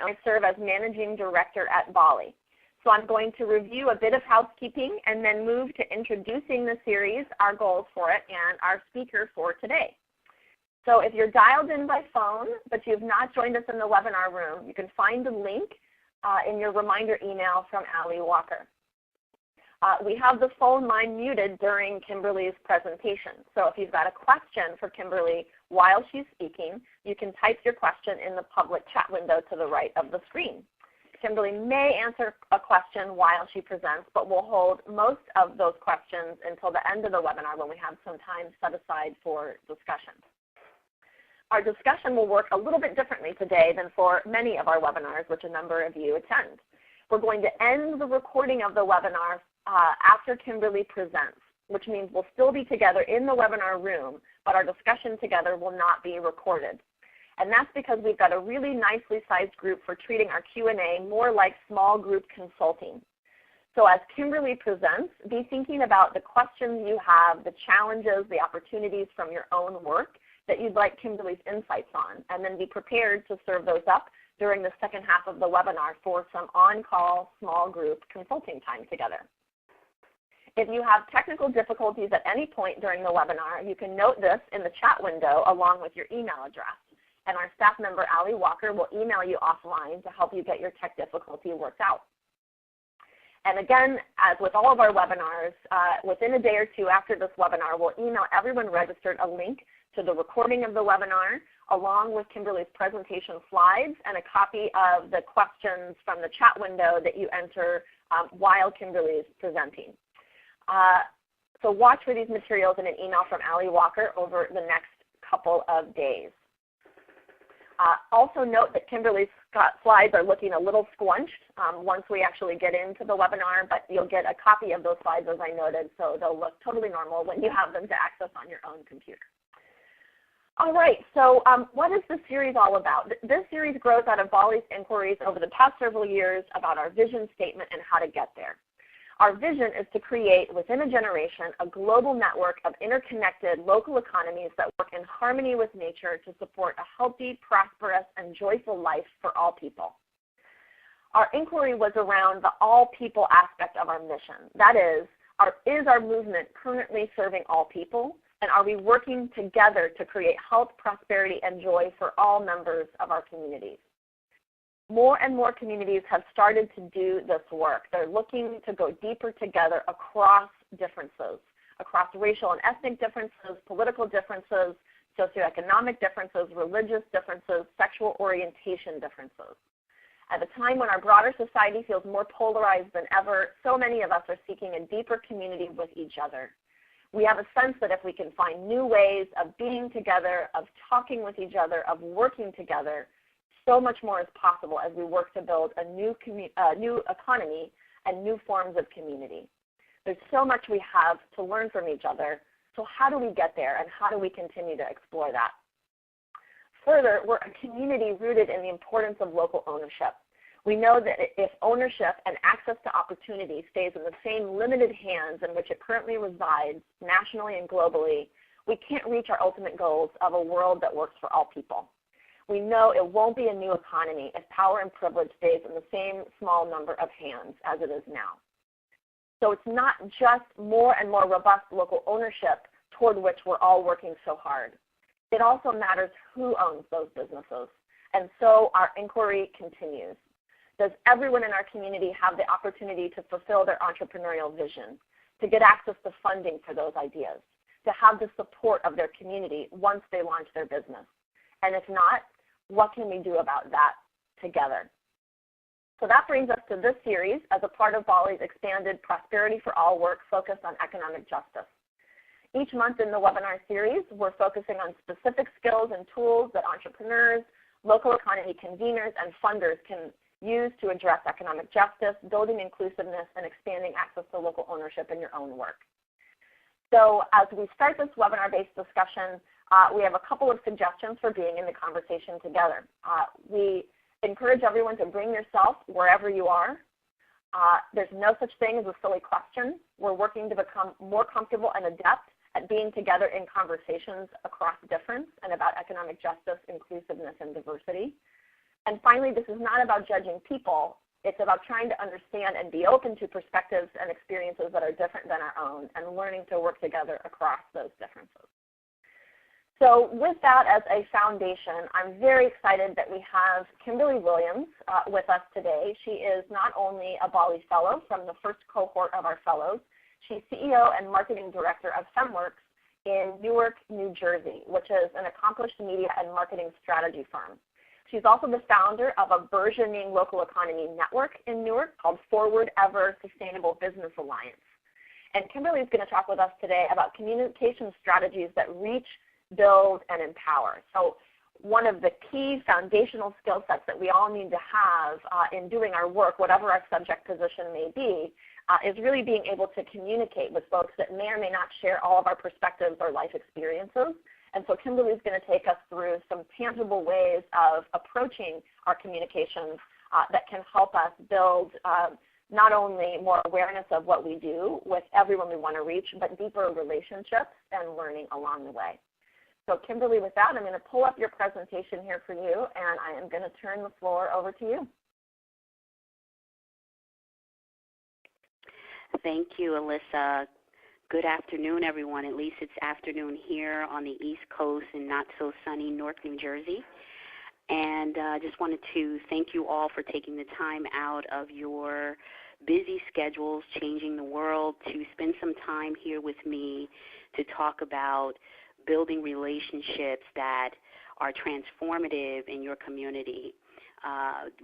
I serve as Managing Director at BALLE. So I'm going to review a bit of housekeeping and then move to introducing the series, our goals for it, and our speaker for today. So if you're dialed in by phone, but you've not joined us in the webinar room, you can find the link in your reminder email from Allie Walker. We have the phone line muted during Kimberlee's presentation. So if you've got a question for Kimberlee while she's speaking, you can type your question in the public chat window to the right of the screen. Kimberlee may answer a question while she presents, but we'll hold most of those questions until the end of the webinar when we have some time set aside for discussion. Our discussion will work a little bit differently today than for many of our webinars, which a number of you attend. We're going to end the recording of the webinar after Kimberlee presents, which means we'll still be together in the webinar room, but our discussion together will not be recorded. And that's because we've got a really nicely sized group for treating our Q&A more like small group consulting. So as Kimberlee presents, be thinking about the questions you have, the challenges, the opportunities from your own work that you'd like Kimberlee's insights on, and then be prepared to serve those up during the second half of the webinar for some on-call small group consulting time together. If you have technical difficulties at any point during the webinar, you can note this in the chat window along with your email address. And our staff member, Allie Walker, will email you offline to help you get your tech difficulty worked out. And again, as with all of our webinars, within a day or two after this webinar, we'll email everyone registered a link to the recording of the webinar, along with Kimberlee's presentation slides and a copy of the questions from the chat window that you enter while Kimberlee is presenting. So watch for these materials in an email from Allie Walker over the next couple of days. Also note that Kimberlee's slides are looking a little squunched once we actually get into the webinar, but you'll get a copy of those slides as I noted, so they'll look totally normal when you have them to access on your own computer. All right, so what is this series all about? This series grows out of BALLE's inquiries over the past several years about our vision statement and how to get there. Our vision is to create, within a generation, a global network of interconnected local economies that work in harmony with nature to support a healthy, prosperous, and joyful life for all people. Our inquiry was around the all people aspect of our mission. That is our movement currently serving all people? And are we working together to create health, prosperity, and joy for all members of our communities? More and more communities have started to do this work. They're looking to go deeper together across differences, across racial and ethnic differences, political differences, socioeconomic differences, religious differences, sexual orientation differences. At a time when our broader society feels more polarized than ever, so many of us are seeking a deeper community with each other. We have a sense that if we can find new ways of being together, of talking with each other, of working together, so much more is possible as we work to build a new economy and new forms of community. There's so much we have to learn from each other, so how do we get there and how do we continue to explore that? Further, we're a community rooted in the importance of local ownership. We know that if ownership and access to opportunity stays in the same limited hands in which it currently resides, nationally and globally, we can't reach our ultimate goals of a world that works for all people. We know it won't be a new economy if power and privilege stays in the same small number of hands as it is now. So it's not just more and more robust local ownership toward which we're all working so hard. It also matters who owns those businesses. And so our inquiry continues. Does everyone in our community have the opportunity to fulfill their entrepreneurial vision, to get access to funding for those ideas, to have the support of their community once they launch their business? And if not, what can we do about that together? So that brings us to this series as a part of BALLE's expanded Prosperity for All work focused on economic justice. Each month in the webinar series, we're focusing on specific skills and tools that entrepreneurs, local economy conveners, and funders can use to address economic justice, building inclusiveness, and expanding access to local ownership in your own work. So as we start this webinar-based discussion, we have a couple of suggestions for being in the conversation together. We encourage everyone to bring yourself wherever you are. There's no such thing as a silly question. We're working to become more comfortable and adept at being together in conversations across difference and about economic justice, inclusiveness, and diversity. And finally, this is not about judging people. It's about trying to understand and be open to perspectives and experiences that are different than our own and learning to work together across those differences. So with that as a foundation, I'm very excited that we have Kimberlee Williams with us today. She is not only a BALLE Fellow from the first cohort of our fellows, she's CEO and Marketing Director of FEMWORKS in Newark, New Jersey, which is an accomplished media and marketing strategy firm. She's also the founder of a burgeoning local economy network in Newark called Forward Ever Sustainable Business Alliance. And Kimberlee is going to talk with us today about communication strategies that reach, build, and empower. So one of the key foundational skill sets that we all need to have in doing our work, whatever our subject position may be, is really being able to communicate with folks that may or may not share all of our perspectives or life experiences. And so Kimberlee is going to take us through some tangible ways of approaching our communications that can help us build not only more awareness of what we do with everyone we want to reach, but deeper relationships and learning along the way. So Kimberlee, with that, I'm going to pull up your presentation here for you, and I am going to turn the floor over to you. Thank you, Alyssa. Good afternoon, everyone. At least it's afternoon here on the East Coast in not so sunny Newark, New Jersey. And I just wanted to thank you all for taking the time out of your busy schedules, changing the world, to spend some time here with me to talk about building relationships that are transformative in your community.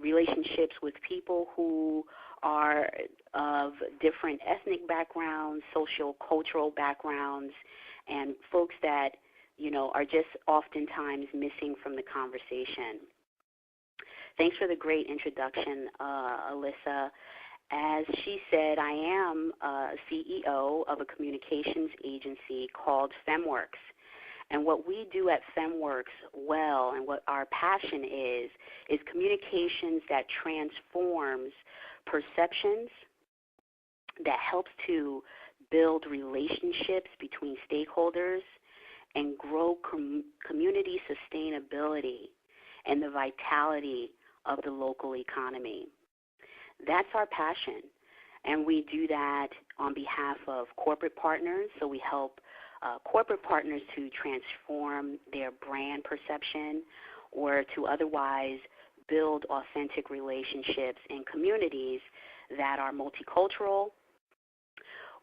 Relationships with people who are of different ethnic backgrounds, social, cultural backgrounds, and folks that, you know, are just oftentimes missing from the conversation. Thanks for the great introduction, Alyssa. As she said, I am CEO of a communications agency called FEMWORKS. And what we do at FEMWORKS well, and what our passion is communications that transforms perceptions, that helps to build relationships between stakeholders and grow community sustainability and the vitality of the local economy. That's our passion, and we do that on behalf of corporate partners. So we help corporate partners to transform their brand perception or to otherwise build authentic relationships in communities that are multicultural,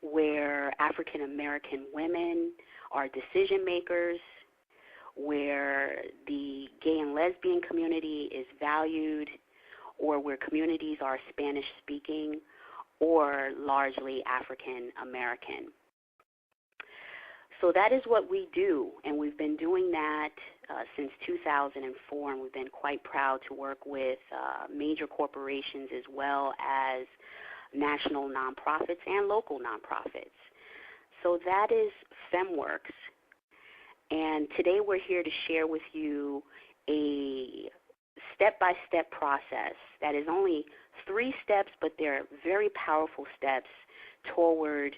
where African American women are decision makers, where the gay and lesbian community is valued, or where communities are Spanish speaking or largely African American. So that is what we do, and we've been doing that since 2004, and we've been quite proud to work with major corporations as well as national nonprofits and local nonprofits. So that is FEMWORKS, and today we're here to share with you a step-by-step process that is only 3 steps, but they're very powerful steps toward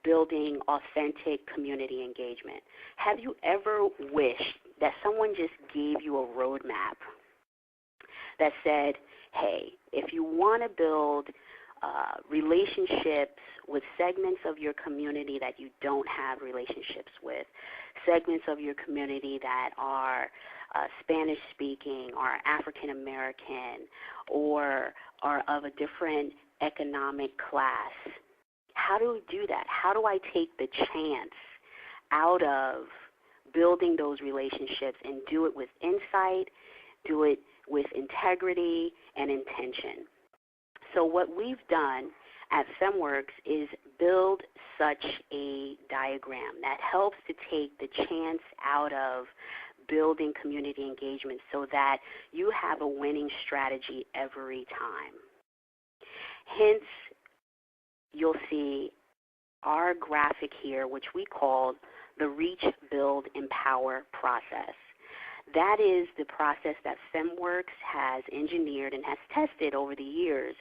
building authentic community engagement. Have you ever wished that someone just gave you a roadmap that said, hey, if you want to build relationships with segments of your community that you don't have relationships with, segments of your community that are Spanish speaking or African American or are of a different economic class, how do we do that? How do I take the chance out of building those relationships and do it with insight, do it with integrity and intention? So what we've done at FEMWORKS is build such a diagram that helps to take the chance out of building community engagement so that you have a winning strategy every time. Hence, you'll see our graphic here, which we call the Reach, Build, Empower process. That is the process that FEMWORKS has engineered and has tested over the years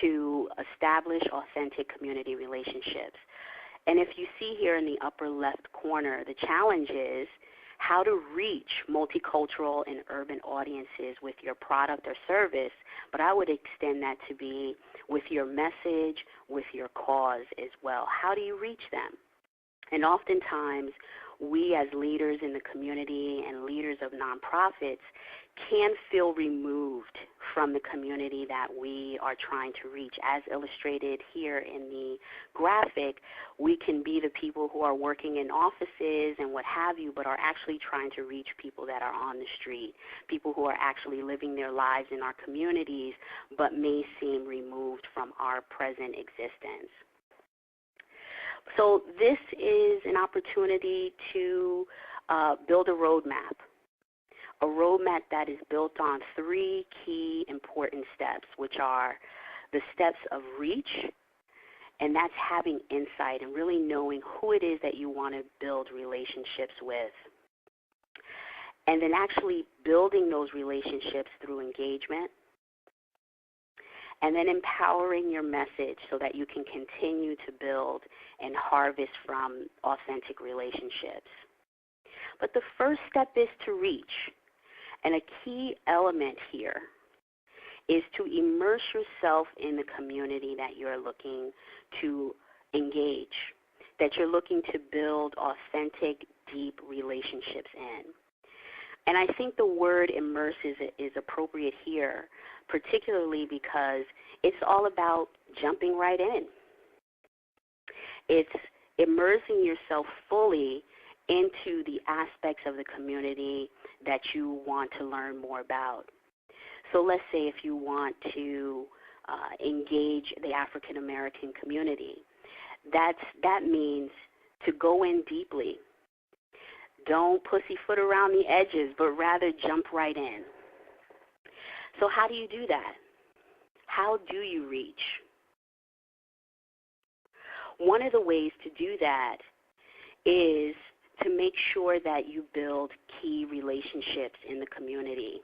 to establish authentic community relationships. And if you see here in the upper left corner, the challenge is, how to reach multicultural and urban audiences with your product or service, but I would extend that to be with your message, with your cause as well. How do you reach them? And oftentimes, we as leaders in the community and leaders of nonprofits can feel removed from the community that we are trying to reach. As illustrated here in the graphic, we can be the people who are working in offices and what have you, but are actually trying to reach people that are on the street, people who are actually living their lives in our communities, but may seem removed from our present existence. So this is an opportunity to build a roadmap that is built on 3 key important steps, which are the steps of reach, and that's having insight and really knowing who it is that you want to build relationships with. And then actually building those relationships through engagement, and then empowering your message so that you can continue to build and harvest from authentic relationships. But the first step is to reach. And a key element here is to immerse yourself in the community that you're looking to engage, that you're looking to build authentic, deep relationships in. And I think the word immerse is appropriate here, particularly because it's all about jumping right in. It's immersing yourself fully into the aspects of the community that you want to learn more about. So let's say if you want to engage the African American community, that means to go in deeply. Don't pussyfoot around the edges, but rather jump right in. So how do you do that? How do you reach? One of the ways to do that is to make sure that you build key relationships in the community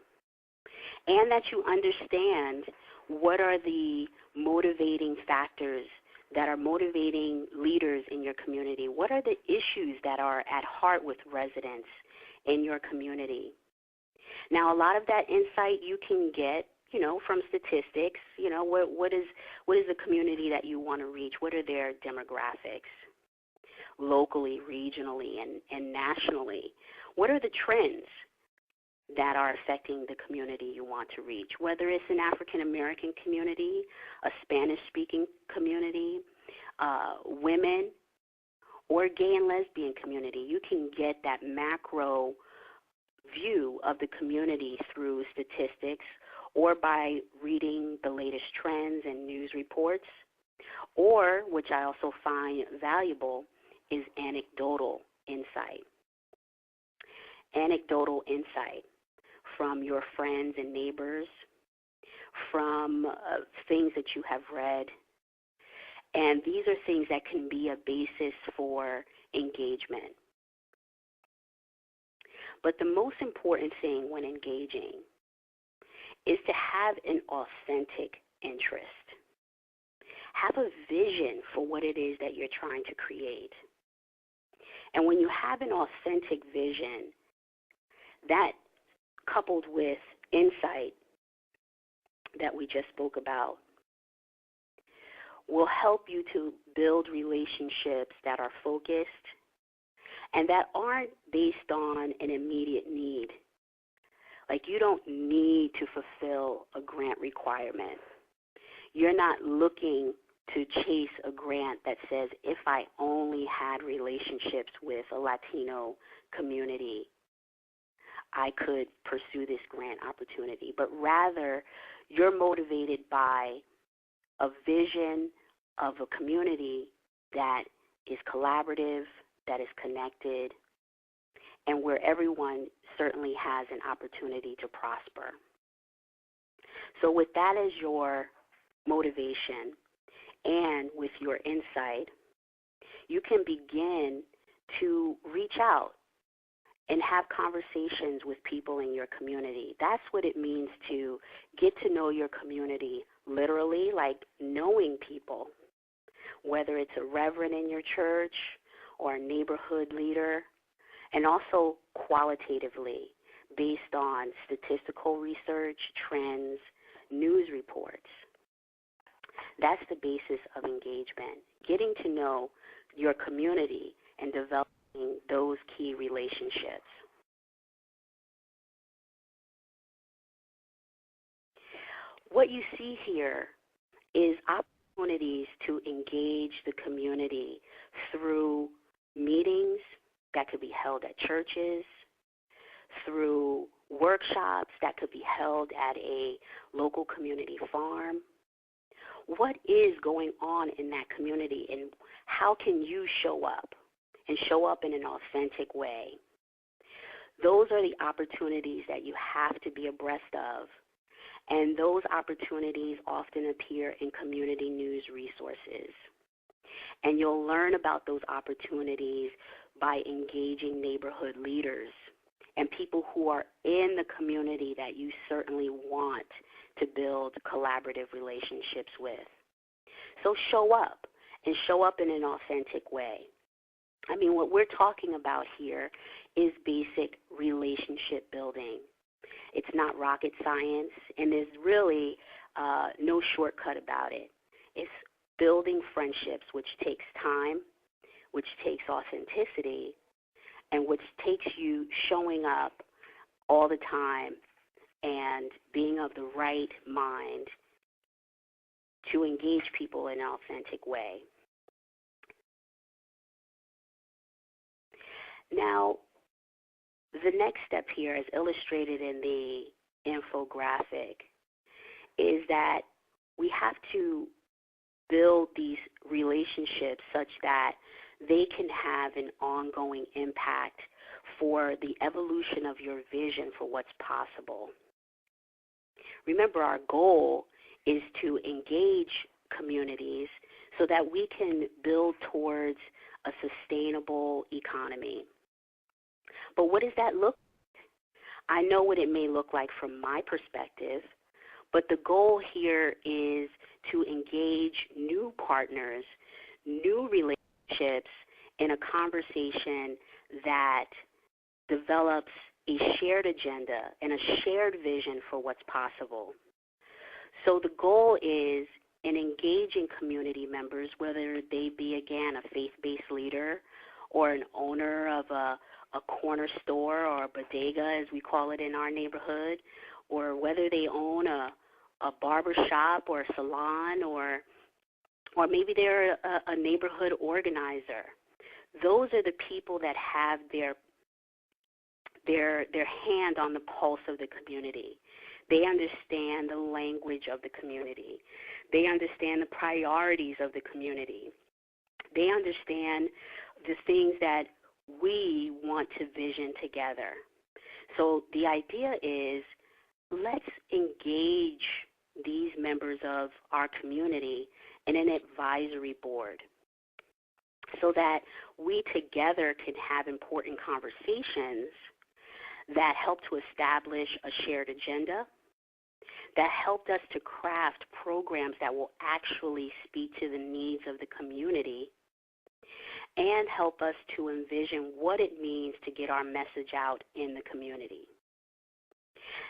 and that you understand what are the motivating factors that are motivating leaders in your community. What are the issues that are at heart with residents in your community? Now, a lot of that insight you can get, from statistics. What is the community that you want to reach? What are their demographics? Locally, regionally, and nationally? What are the trends that are affecting the community you want to reach? Whether it's an African American community, a Spanish-speaking community, women, or gay and lesbian community, you can get that macro view of the community through statistics or by reading the latest trends and news reports, or, which I also find valuable, is anecdotal insight. Anecdotal insight from your friends and neighbors, from things that you have read. And these are things that can be a basis for engagement. But the most important thing when engaging is to have an authentic interest. Have a vision for what it is that you're trying to create. And when you have an authentic vision, that coupled with insight that we just spoke about will help you to build relationships that are focused and that aren't based on an immediate need. Like, you don't need to fulfill a grant requirement. You're not looking to chase a grant that says, if I only had relationships with a Latino community, I could pursue this grant opportunity. But rather, you're motivated by a vision of a community that is collaborative, that is connected, and where everyone certainly has an opportunity to prosper. So with that as your motivation and with your insight, you can begin to reach out and have conversations with people in your community. That's what it means to get to know your community, literally, like knowing people, whether it's a reverend in your church or a neighborhood leader, and also qualitatively based on statistical research, trends, news reports. That's the basis of engagement, getting to know your community and developing those key relationships. What you see here is opportunities to engage the community through meetings that could be held at churches, through workshops that could be held at a local community farm. What is going on in that community, and how can you show up and show up in an authentic way? Those are the opportunities that you have to be abreast of, and those opportunities often appear in community news resources. And you'll learn about those opportunities by engaging neighborhood leaders and people who are in the community that you certainly want to build collaborative relationships with. So show up, and show up in an authentic way. I mean, what we're talking about here is basic relationship building. It's not rocket science, and there's really no shortcut about it. It's building friendships, which takes time, which takes authenticity, and which takes you showing up all the time and being of the right mind to engage people in an authentic way. Now, the next step here, as illustrated in the infographic, is that we have to build these relationships such that they can have an ongoing impact for the evolution of your vision for what's possible. Remember, our goal is to engage communities so that we can build towards a sustainable economy. But what does that look like? I know what it may look like from my perspective, but the goal here is to engage new partners, new relationships in a conversation that develops a shared agenda and a shared vision for what's possible. So the goal is in engaging community members, whether they be, again, a faith-based leader or an owner of a corner store or a bodega, as we call it in our neighborhood, or whether they own a barber shop or a salon, or maybe they're a neighborhood organizer. Those are the people that have their hand on the pulse of the community. They understand the language of the community. They understand the priorities of the community. They understand the things that we want to vision together. So the idea is, let's engage these members of our community in an advisory board so that we together can have important conversations that help to establish a shared agenda, that helped us to craft programs that will actually speak to the needs of the community, and help us to envision what it means to get our message out in the community.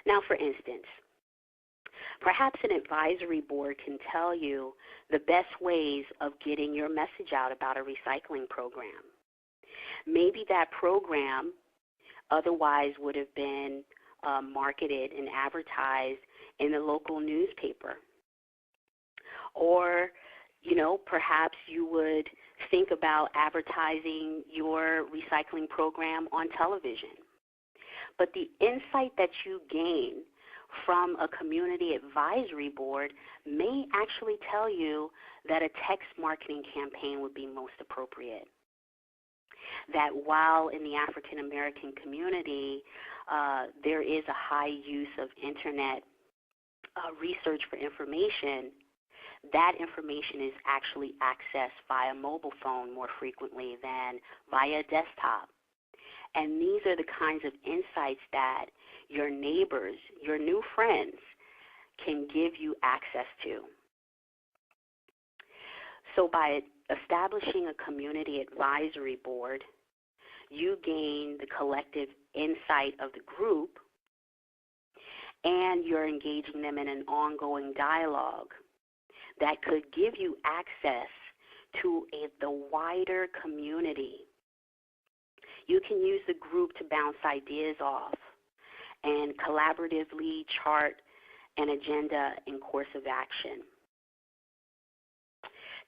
Now, for instance, perhaps an advisory board can tell you the best ways of getting your message out about a recycling program. Maybe that program otherwise would have been marketed and advertised in the local newspaper. Or, perhaps you would think about advertising your recycling program on television. But the insight that you gain from a community advisory board may actually tell you that a text marketing campaign would be most appropriate. That while in the African American community there is a high use of internet research for information, that information is actually accessed via mobile phone more frequently than via desktop. And these are the kinds of insights that your neighbors, your new friends, can give you access to. So by establishing a community advisory board, you gain the collective insight of the group, and you're engaging them in an ongoing dialogue that could give you access to the wider community. You can use the group to bounce ideas off and collaboratively chart an agenda and course of action.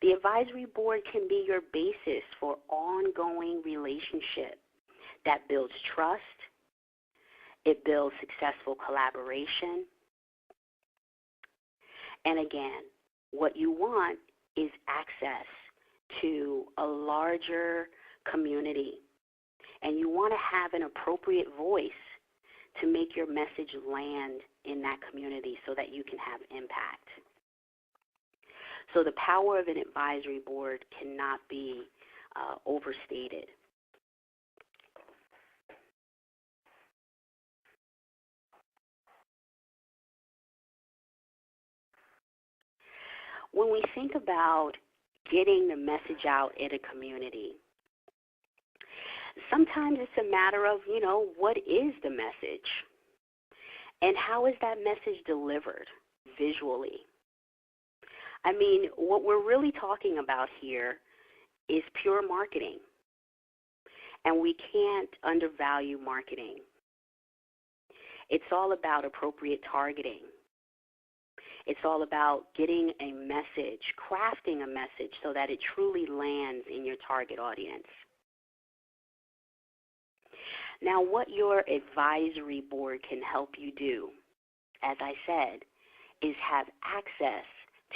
The advisory board can be your basis for ongoing relationship that builds trust, it builds successful collaboration, and again, what you want is access to a larger community, and you want to have an appropriate voice to make your message land in that community so that you can have impact. So the power of an advisory board cannot be overstated. When we think about getting the message out in a community, sometimes it's a matter of, what is the message? And how is that message delivered visually? I mean, what we're really talking about here is pure marketing. And we can't undervalue marketing. It's all about appropriate targeting. It's all about getting a message, crafting a message so that it truly lands in your target audience. Now, what your advisory board can help you do, as I said, is have access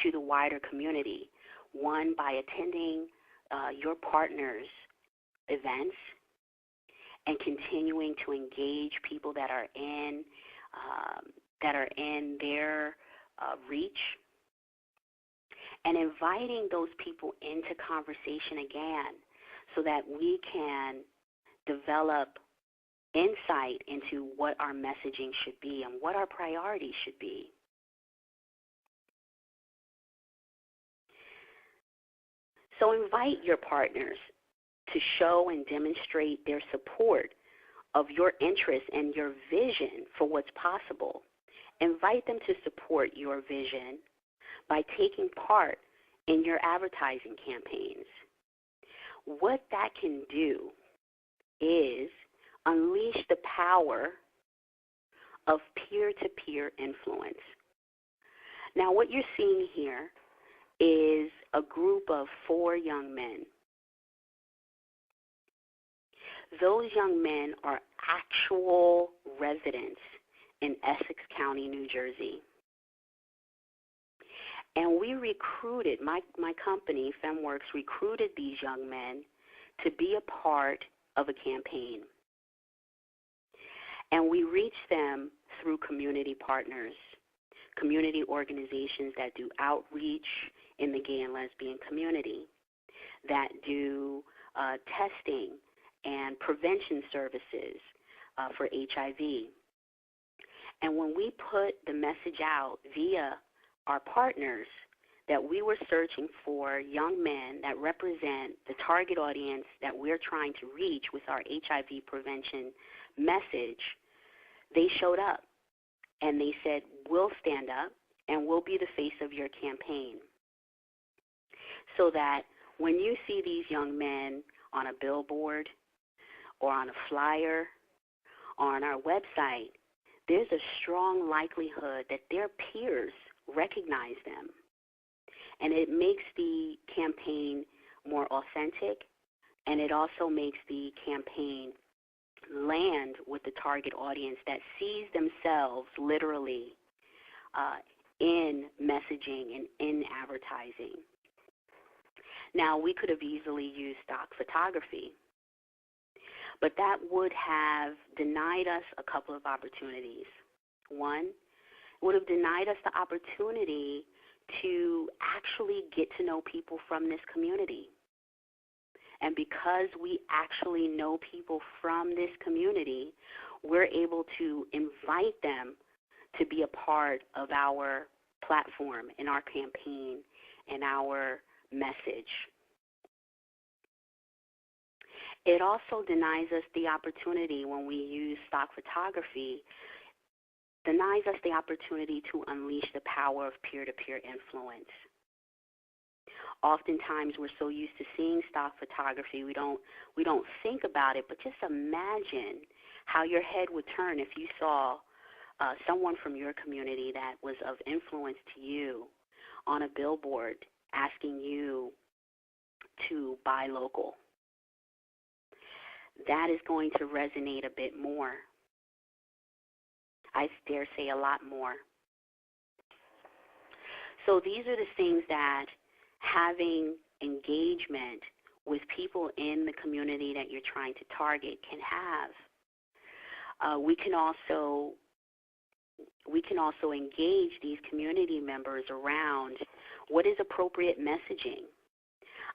to the wider community. One, by attending your partner's events and continuing to engage people that are in their reach, and inviting those people into conversation again so that we can develop insight into what our messaging should be and what our priorities should be. So invite your partners to show and demonstrate their support of your interests and your vision for what's possible. Invite them to support your vision by taking part in your advertising campaigns. What that can do is unleash the power of peer-to-peer influence. Now, what you're seeing here is a group of 4 young men. Those young men are actual residents in Essex County, New Jersey. And we recruited, my company, FEMWORKS, recruited these young men to be a part of a campaign. And we reached them through community partners, community organizations that do outreach in the gay and lesbian community, that do testing and prevention services for HIV. And when we put the message out via our partners that we were searching for young men that represent the target audience that we're trying to reach with our HIV prevention message, they showed up and they said, we'll stand up and we'll be the face of your campaign. So that when you see these young men on a billboard or on a flyer or on our website, there's a strong likelihood that their peers recognize them. And it makes the campaign more authentic, and it also makes the campaign land with the target audience that sees themselves literally in messaging and in advertising. Now, we could have easily used stock photography, but that would have denied us a couple of opportunities. One, it would have denied us the opportunity to actually get to know people from this community. And because we actually know people from this community, we're able to invite them to be a part of our platform and our campaign and our message. It also denies us the opportunity when we use stock photography, denies us the opportunity to unleash the power of peer-to-peer influence. Oftentimes we're so used to seeing stock photography, we don't think about it, but just imagine how your head would turn if you saw someone from your community that was of influence to you on a billboard asking you to buy local. That is going to resonate a bit more. I dare say a lot more. So these are the things that having engagement with people in the community that you're trying to target can have. We can also engage these community members around what is appropriate messaging.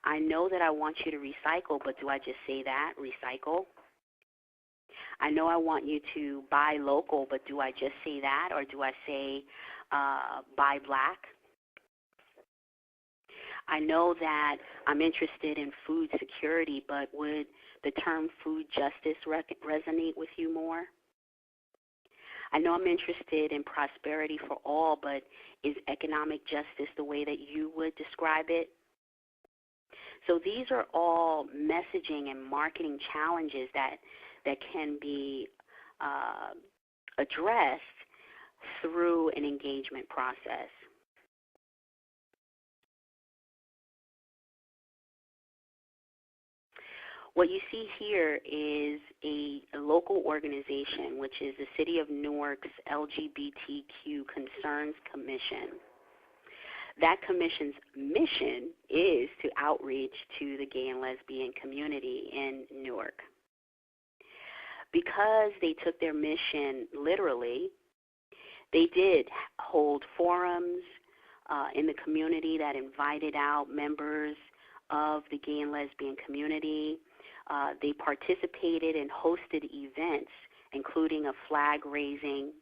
I know that I want you to recycle, but do I just say that, recycle? I know I want you to buy local, but do I just say that, or do I say buy black? I know that I'm interested in food security, but would the term food justice resonate with you more? I know I'm interested in prosperity for all, but is economic justice the way that you would describe it? So these are all messaging and marketing challenges that can be addressed through an engagement process. What you see here is a local organization, which is the City of Newark's LGBTQ Concerns Commission. That commission's mission is to outreach to the gay and lesbian community in Newark. Because they took their mission literally, they did hold forums in the community that invited out members of the gay and lesbian community. They participated and hosted events, including a flag raising,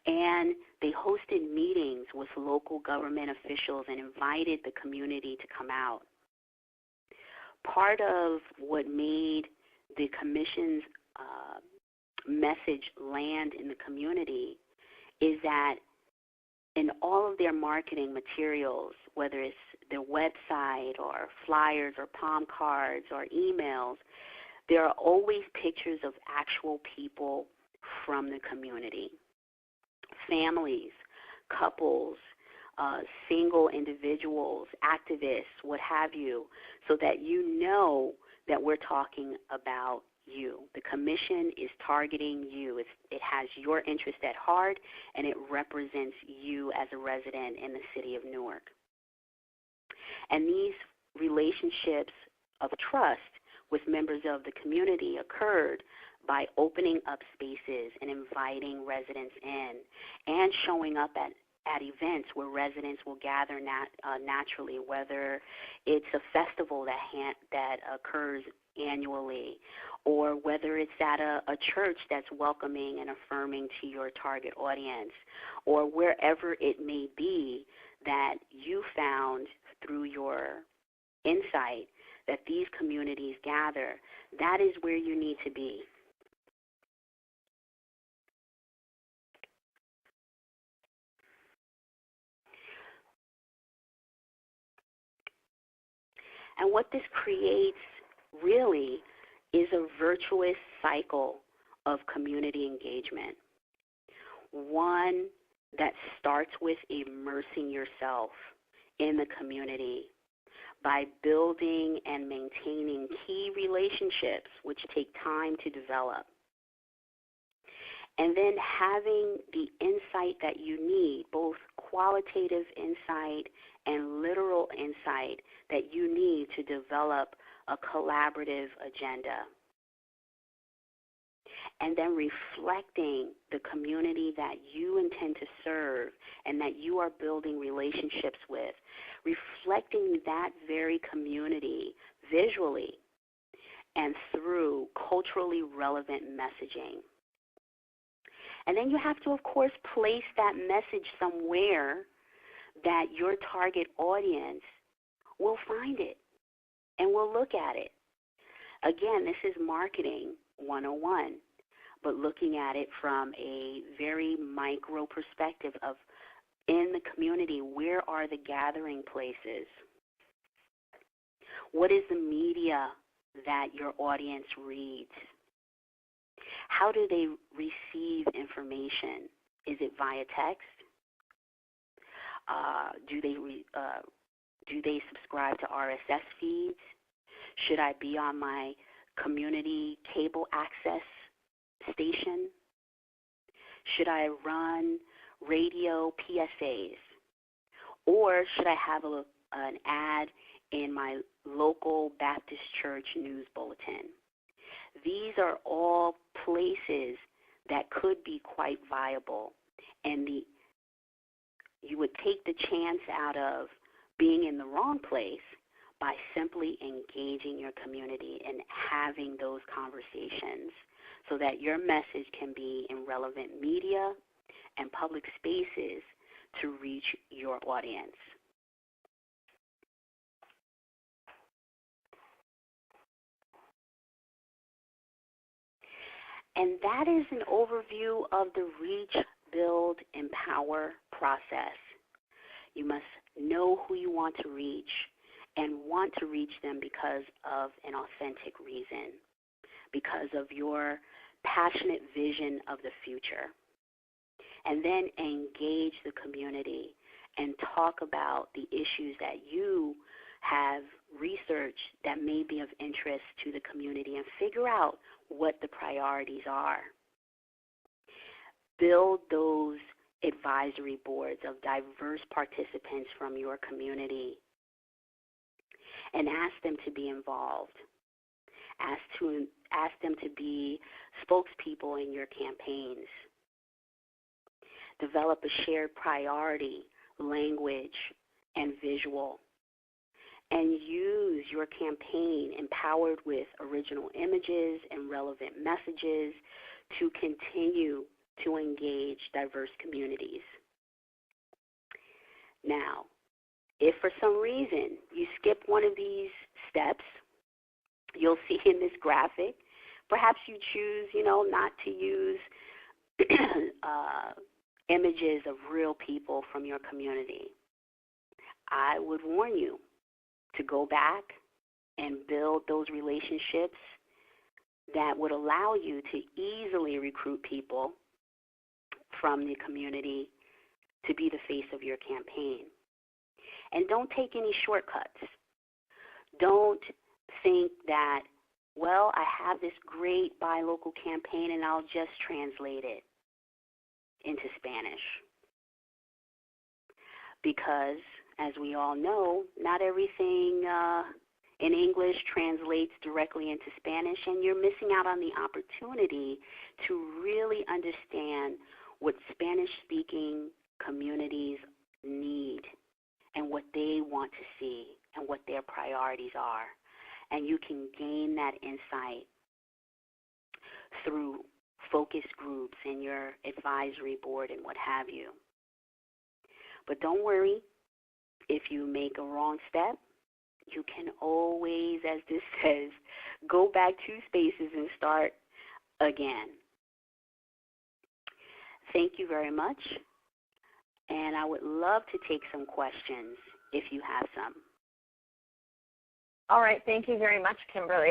and they hosted meetings with local government officials and invited the community to come out. Part of what made the commission's message land in the community is that in all of their marketing materials, whether it's their website or flyers or palm cards or emails, there are always pictures of actual people from the community. Families, couples, single individuals, activists, what have you, so that you know that we're talking about you. The commission is targeting you. It has your interest at heart, and it represents you as a resident in the city of Newark. And these relationships of trust with members of the community occurred by opening up spaces and inviting residents in and showing up at events where residents will gather naturally, whether it's a festival that occurs annually, or whether it's at a church that's welcoming and affirming to your target audience, or wherever it may be that you found through your insight that these communities gather. That is where you need to be. And what this creates really is a virtuous cycle of community engagement, one that starts with immersing yourself in the community by building and maintaining key relationships which take time to develop, and then having the insight that you need, both qualitative insight and literal insight that you need to develop a collaborative agenda. And then reflecting the community that you intend to serve and that you are building relationships with, reflecting that very community visually and through culturally relevant messaging. And then you have to, of course, place that message somewhere that your target audience will find it and will look at it. Again, this is marketing 101, but looking at it from a very micro perspective of in the community, where are the gathering places? What is the media that your audience reads? How do they receive information? Is it via text? Do they subscribe to RSS feeds? Should I be on my community cable access station? Should I run radio PSAs? Or should I have an ad in my local Baptist church news bulletin? These are all places that could be quite viable, and you would take the chance out of being in the wrong place by simply engaging your community and having those conversations so that your message can be in relevant media and public spaces to reach your audience. And that is an overview of the Reach, Build, Empower process. You must know who you want to reach and want to reach them because of an authentic reason, because of your passionate vision of the future. And then engage the community and talk about the issues that you have researched that may be of interest to the community and figure out what the priorities are. Build those advisory boards of diverse participants from your community and ask them to be involved. Ask them to be spokespeople in your campaigns. Develop a shared priority, language, and visual. And use your campaign empowered with original images and relevant messages to continue to engage diverse communities. Now, if for some reason you skip one of these steps, you'll see in this graphic, perhaps you choose, not to use images of real people from your community. I would warn you to go back and build those relationships that would allow you to easily recruit people from the community to be the face of your campaign. And don't take any shortcuts. Don't think that, well, I have this great buy local campaign and I'll just translate it into Spanish. Because, as we all know, not everything in English translates directly into Spanish, and you're missing out on the opportunity to really understand what Spanish-speaking communities need and what they want to see and what their priorities are. And you can gain that insight through focus groups and your advisory board and what have you. But don't worry, if you make a wrong step, you can always, as this says, go back 2 spaces and start again. Thank you very much, and I would love to take some questions if you have some. All right, thank you very much, Kimberlee.